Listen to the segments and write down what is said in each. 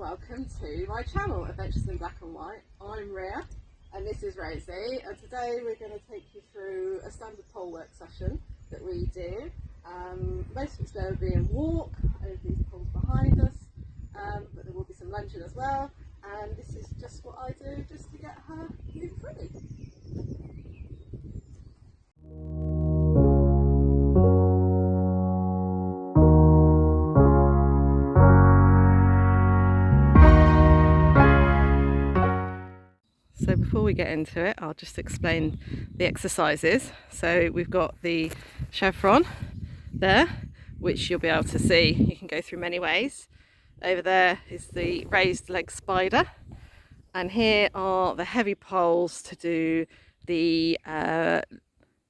welcome to my channel, Adventures in Black and White. I'm Ria and this is Rosie, and today we're going to take you through a standard polework session that we do. Most of it's going to be a walk over these poles behind us, but there will be some lunging as well, and this is just what I do just to get her moving freely. So before we get into it, I'll just explain the exercises. So we've got the chevron there, which you'll be able to see. You can go through many ways. Over there is the raised leg spider. And here are the heavy poles to do the,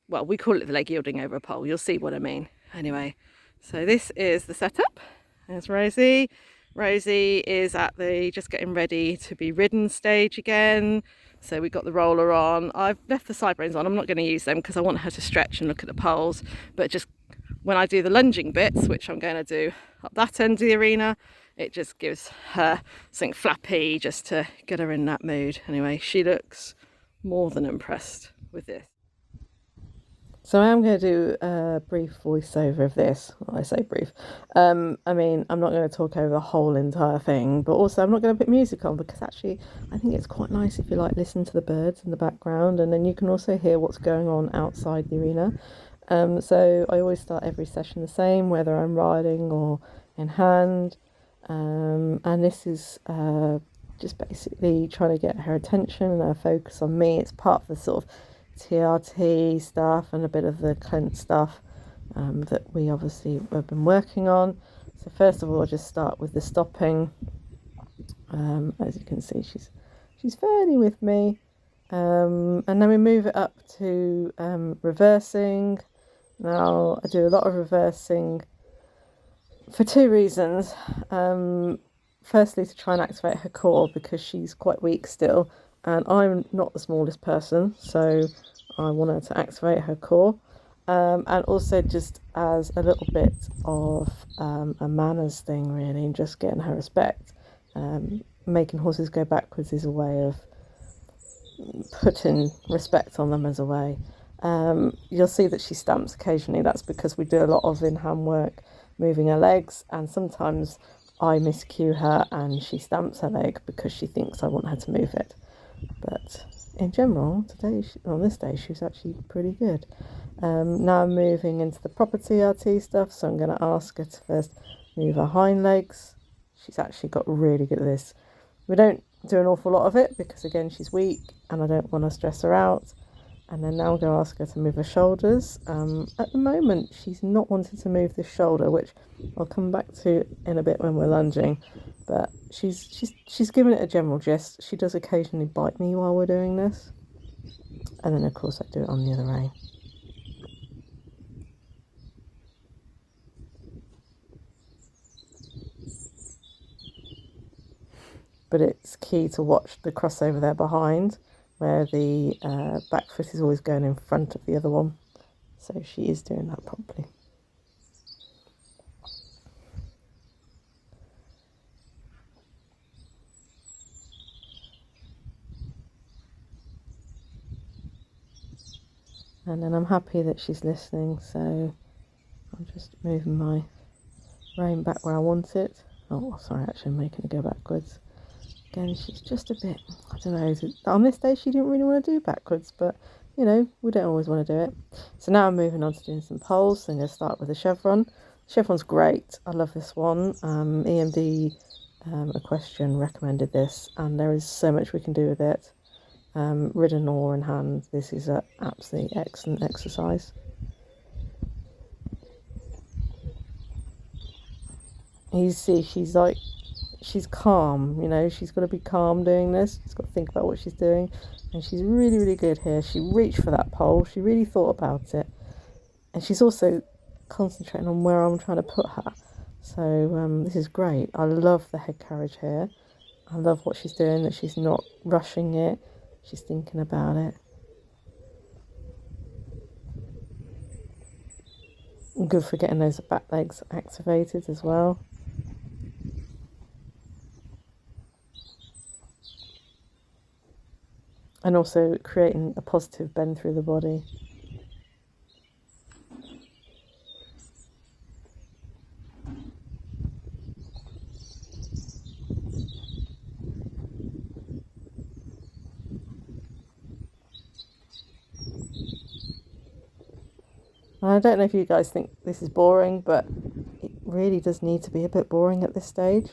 well, we call it the leg yielding over a pole. You'll see what I mean. Anyway, so this is the setup. There's Rosie. Rosie is at the just getting ready to be ridden stage again. So we've got the roller on. I've left the side reins on. I'm not going to use them because I want her to stretch and look at the poles. But just when I do the lunging bits, which I'm going to do up that end of the arena, it just gives her something flappy just to get her in that mood. Anyway, she looks more than impressed with this. So I'm going to do a brief voiceover of this. Well, I say brief. I mean, I'm not going to talk over the whole entire thing, but also I'm not going to put music on because actually I think it's quite nice if you like listen to the birds in the background, and then you can also hear what's going on outside the arena. So I always start every session the same, whether I'm riding or in hand. And this is just basically trying to get her attention and her focus on me. It's part of the sort of TRT stuff and a bit of the Clint stuff that we obviously have been working on. So first of all, I'll just start with the stopping. As you can see, she's fairly with me, and then we move it up to reversing. Now I do a lot of reversing for two reasons. Firstly, to try and activate her core because she's quite weak still, and I'm not the smallest person, so I want her to activate her core, and also just as a little bit of a manners thing, really, and just getting her respect. Making horses go backwards is a way of putting respect on them as a way. You'll see that she stamps occasionally. That's because we do a lot of in-hand work, moving her legs, and sometimes I miscue her and she stamps her leg because she thinks I want her to move it. But in general, today, on this day, she was actually pretty good. Now I'm moving into the proper TRT stuff, so I'm going to ask her to first move her hind legs. She's actually got really good at this. We don't do an awful lot of it because, again, she's weak and I don't want to stress her out. And then now I'm going to ask her to move her shoulders. At the moment, she's not wanting to move the shoulder, which I'll come back to in a bit when we're lunging. But she's given it a general gist. She does occasionally bite me while we're doing this. And then, of course, I do it on the other rein. But it's key to watch the crossover there behind, where the back foot is always going in front of the other one. So she is doing that properly. And then I'm happy that she's listening, so I'm just moving my rein back where I want it. Oh, sorry, actually I'm making it go backwards. Again, she's just a bit, I don't know, on this day she didn't really want to do backwards, but, you know, we don't always want to do it. So now I'm moving on to doing some poles, so I'm going to start with the chevron. Chevron's great, I love this one. EMD Equestrian recommended this, and there is so much we can do with it. Ridden or in hand, this is an absolutely excellent exercise. You see, she's calm, you know, she's got to be calm doing this. She's got to think about what she's doing, and she's really, really good here. She reached for that pole, she really thought about it, and she's also concentrating on where I'm trying to put her. So this is great. I love the head carriage here. I love what she's doing, that she's not rushing it, she's thinking about it. Good for getting those back legs activated as well. and also creating a positive bend through the body. And I don't know if you guys think this is boring, but it really does need to be a bit boring at this stage.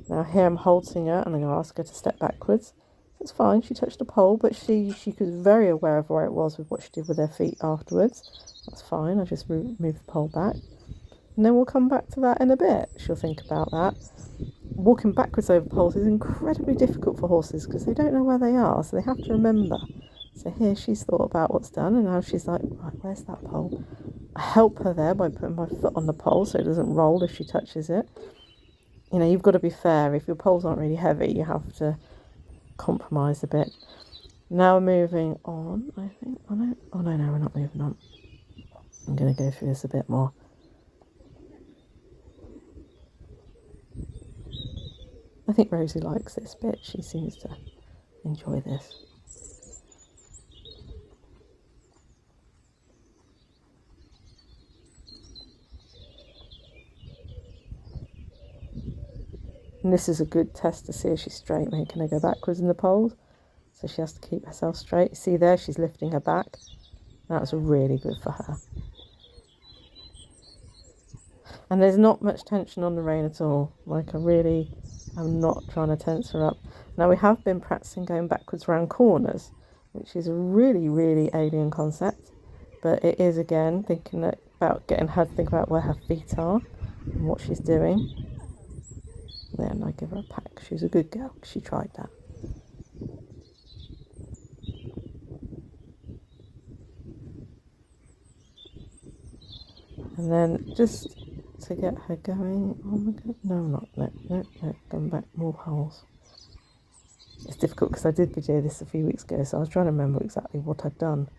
Now here I'm holding her and I'm going to ask her to step backwards. It's fine, she touched the pole, but she was very aware of where it was with what she did with her feet afterwards. That's fine, I just move the pole back. And then we'll come back to that in a bit. She'll think about that. Walking backwards over poles is incredibly difficult for horses because they don't know where they are, so they have to remember. So here she's thought about what's done, and now she's like, right, where's that pole? I help her there by putting my foot on the pole so it doesn't roll if she touches it. You know, you've got to be fair. If your poles aren't really heavy, you have to compromise a bit. Now we're moving on, I think. Oh no, we're not moving on. I'm going to go through this a bit more. I think Rosie likes this bit. She seems to enjoy this. And this is a good test to see if she's straight, making her go backwards in the poles. So she has to keep herself straight. See there, she's lifting her back. That's really good for her. And there's not much tension on the rein at all. Like, I really am not trying to tense her up. Now, we have been practicing going backwards around corners, which is a really, really alien concept. But it is, again, thinking about getting her to think about where her feet are and what she's doing. Then I give her a pack. She's a good girl. She tried that. And then just to get her going. Oh my god. No, not. No. Going back. More holes. It's difficult because I did video this a few weeks ago, so I was trying to remember exactly what I'd done.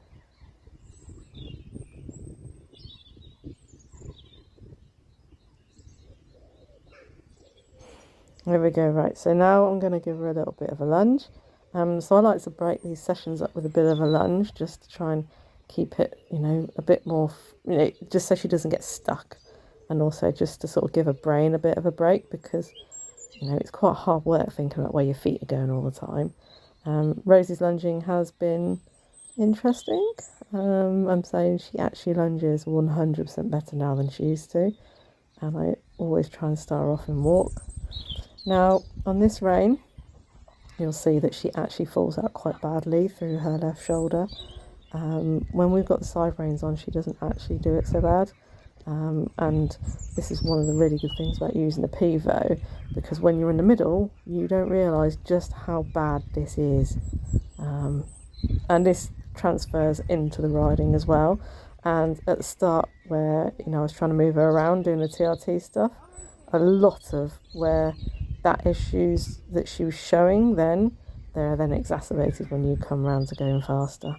There we go, right, so now I'm going to give her a little bit of a lunge. So I like to break these sessions up with a bit of a lunge just to try and keep it, a bit more, just so she doesn't get stuck. And also just to sort of give her brain a bit of a break because, it's quite hard work thinking about where your feet are going all the time. Rosie's lunging has been interesting. I'm saying she actually lunges 100% better now than she used to. And I always try and start her off in walk. Now, on this rein, you'll see that she actually falls out quite badly through her left shoulder. When we've got the side reins on, she doesn't actually do it so bad. And this is one of the really good things about using the pivot, because when you're in the middle, you don't realise just how bad this is. And this transfers into the riding as well. And at the start where, I was trying to move her around doing the TRT stuff, a lot of where that issues that she was showing then, they're then exacerbated when you come around to going faster.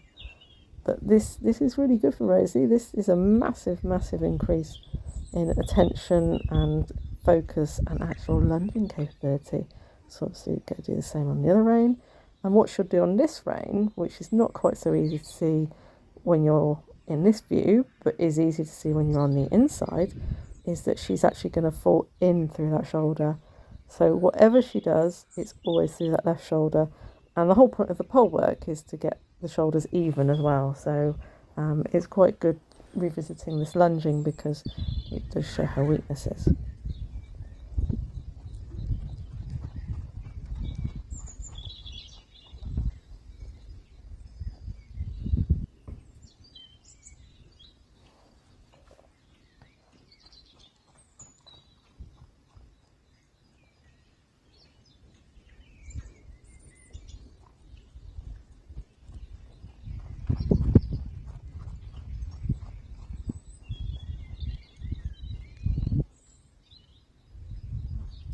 But this is really good for Rosie. This is a massive, massive increase in attention and focus and actual lunging capability. So obviously you're going to do the same on the other rein. And what she'll do on this rein, which is not quite so easy to see when you're in this view, but is easy to see when you're on the inside, is that she's actually going to fall in through that shoulder. So whatever she does, it's always through that left shoulder. And the whole point of the pole work is to get the shoulders even as well. So it's quite good revisiting this lunging because it does show her weaknesses.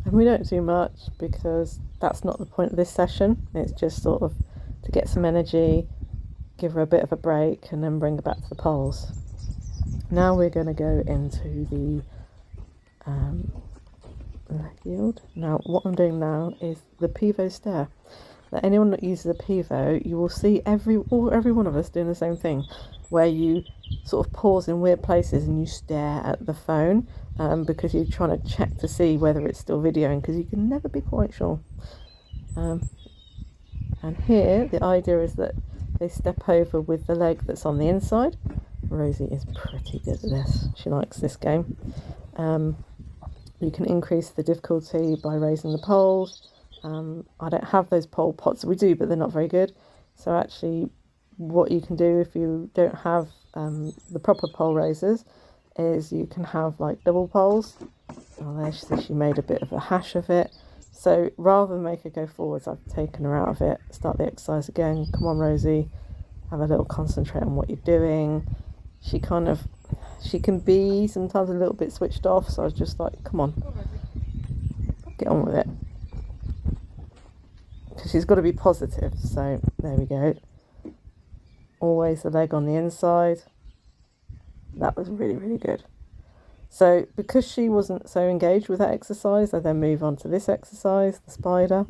And we don't do much because that's not the point of this session. It's just sort of to get some energy, give her a bit of a break, and then bring her back to the poles. Now we're going to go into the leg yield. Now what I'm doing now is the pivot stair. that anyone that uses a pivot, you will see every one of us doing the same thing, where you sort of pause in weird places and you stare at the phone because you're trying to check to see whether it's still videoing, because you can never be quite sure. And here the idea is that they step over with the leg that's on the inside. Rosie is pretty good at this. She likes this game. You can increase the difficulty by raising the poles. I don't have those pole pots. We do, but they're not very good. So actually what you can do if you don't have the proper pole raisers is you can have like double poles. Oh, there she made a bit of a hash of it. So rather than make her go forwards, I've taken her out of it. Start the exercise again. Come on, Rosie. Have a little concentrate on what you're doing. She can be sometimes a little bit switched off. So I was just like, come on, get on with it. Because she's got to be positive. So there we go. Always the leg on the inside. That was really, really good. So because she wasn't so engaged with that exercise, I then move on to this exercise, the spider.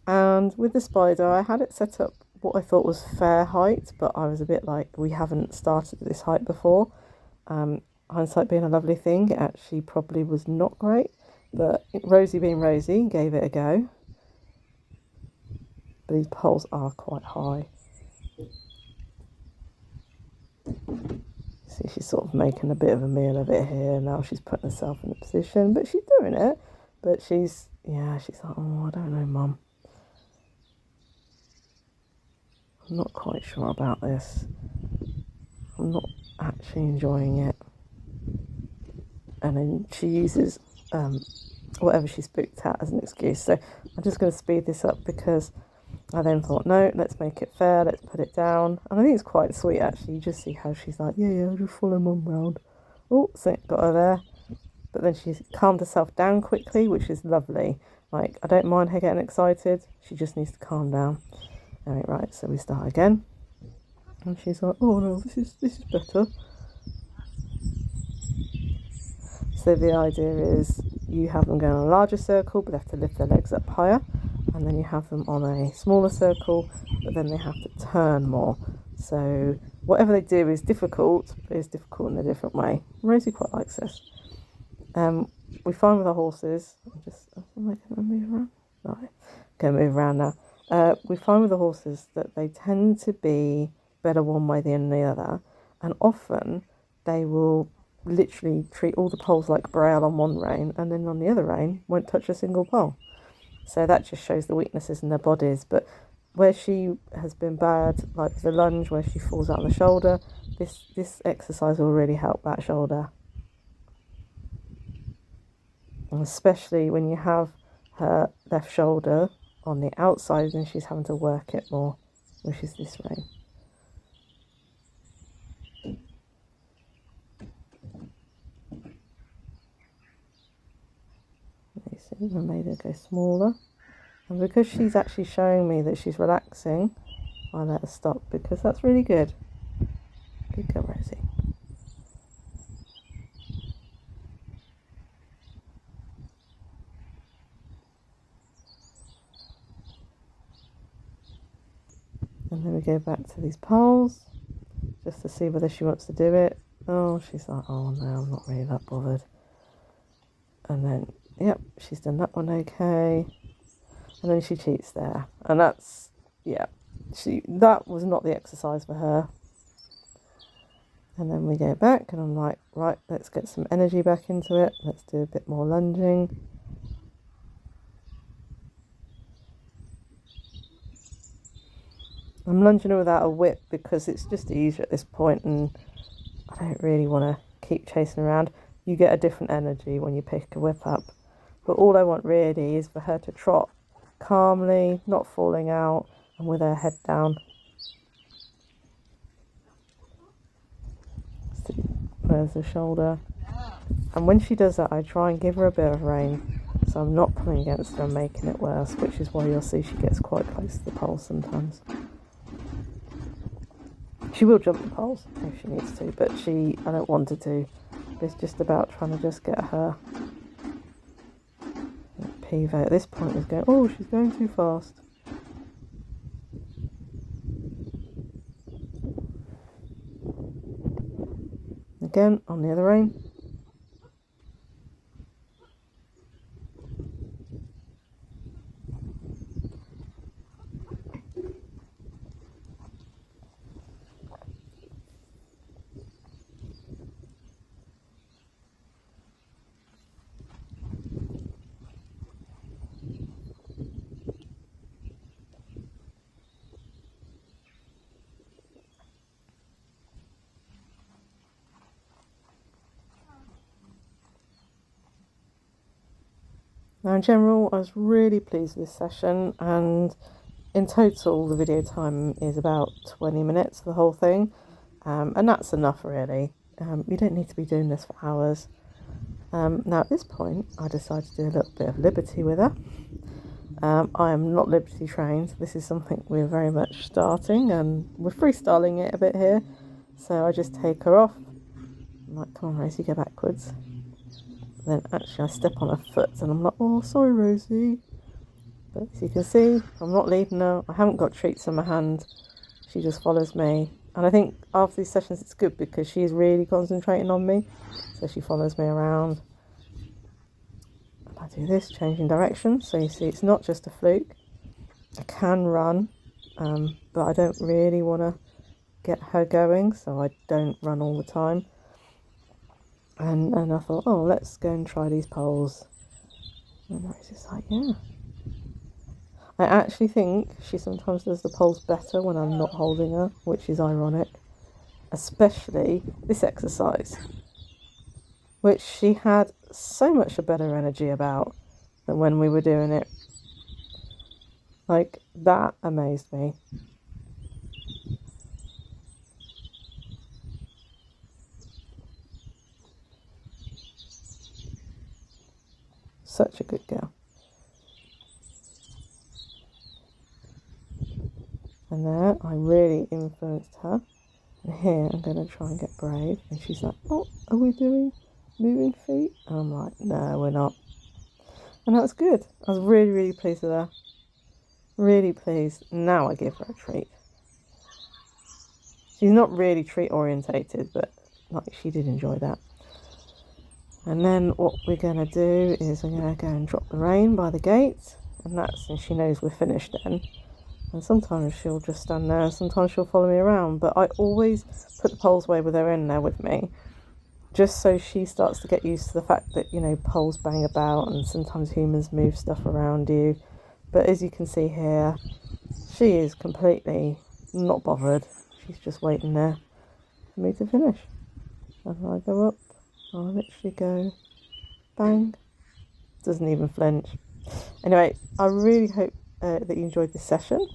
And with the spider, I had it set up what I thought was fair height, but I was a bit like, we haven't started at this height before. Hindsight being a lovely thing, it actually probably was not great, but Rosie being Rosie gave it a go. But these poles are quite high. See, she's sort of making a bit of a meal of it here. Now she's putting herself in a position, but she's doing it. But she's like, oh, I don't know, Mum. I'm not quite sure about this. I'm not actually enjoying it. And then she uses whatever she's booked at as an excuse. So I'm just going to speed this up because I then thought, no, let's make it fair, let's put it down. And I think it's quite sweet, actually. You just see how she's like, yeah, I'll just follow Mum round. Oh, so got her there. But then she's calmed herself down quickly, which is lovely. Like, I don't mind her getting excited. She just needs to calm down. Right, so we start again. And she's like, oh no, this is better. So the idea is you have them going on a larger circle, but they have to lift their legs up higher. And then you have them on a smaller circle, but then they have to turn more. So whatever they do is difficult, but it's difficult in a different way. Rosie quite likes this. We find with the horses, am I going to move around? No, going to move around now. We find with the horses that they tend to be better one way than the other, and often they will literally treat all the poles like braille on one rein, and then on the other rein won't touch a single pole. So that just shows the weaknesses in their bodies. But where she has been bad, like the lunge where she falls out on the shoulder, this exercise will really help that shoulder. And especially when you have her left shoulder on the outside and she's having to work it more, which is this rein. You see, I made her go smaller. And because she's actually showing me that she's relaxing, I let her stop because that's really good. Good girl, Rosie. And then we go back to these poles just to see whether she wants to do it. Oh, she's like, oh no, I'm not really that bothered. And then, yep, she's done that one okay. And then she cheats there. And that's, yeah, that was not the exercise for her. And then we go back and I'm like, right, let's get some energy back into it. Let's do a bit more lunging. I'm lunging her without a whip because it's just easier at this point and I don't really want to keep chasing around. You get a different energy when you pick a whip up. But all I want really is for her to trot calmly, not falling out, and with her head down. See, where's the shoulder? And when she does that, I try and give her a bit of rein, so I'm not pulling against her and making it worse, which is why you'll see she gets quite close to the pole sometimes. She will jump the poles if she needs to, but I don't want her to. It's just about trying to just get her. Pivot at this point is going, oh, she's going too fast. again on the other rein. Now in general, I was really pleased with this session, and in total the video time is about 20 minutes for the whole thing, and that's enough really. You don't need to be doing this for hours. Now at this point I decided to do a little bit of liberty with her. I am not liberty trained, this is something we're very much starting, and we're freestyling it a bit here. So I just take her off, I'm like, come on Rosie, go backwards. Then actually I step on her foot and I'm like, oh sorry Rosie. But as you can see, I'm not leading her, I haven't got treats in my hand, she just follows me. And I think after these sessions it's good because she's really concentrating on me, so she follows me around. And I do this, changing direction, so you see it's not just a fluke. I can run, but I don't really want to get her going, so I don't run all the time. And I thought, oh, let's go and try these poles. And Rosie's like, yeah. I actually think she sometimes does the poles better when I'm not holding her, which is ironic. Especially this exercise, which she had so much a better energy about than when we were doing it. Like, that amazed me. Such a good girl. And there, I really influenced her. And here, I'm going to try and get brave. And she's like, oh, are we doing moving feet? And I'm like, no, we're not. And that was good. I was really, really pleased with her. Really pleased. Now I give her a treat. She's not really treat orientated, but like, she did enjoy that. And then what we're going to do is we're going to go and drop the rein by the gate. And that's, and she knows we're finished then. And sometimes she'll just stand there, sometimes she'll follow me around, but I always put the poles away with her in there with me, just so she starts to get used to the fact that, you know, poles bang about and sometimes humans move stuff around you. But as you can see here, she is completely not bothered. She's just waiting there for me to finish. And I go up, I literally go bang, doesn't even flinch. Anyway, I really hope that you enjoyed this session.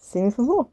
See you for more.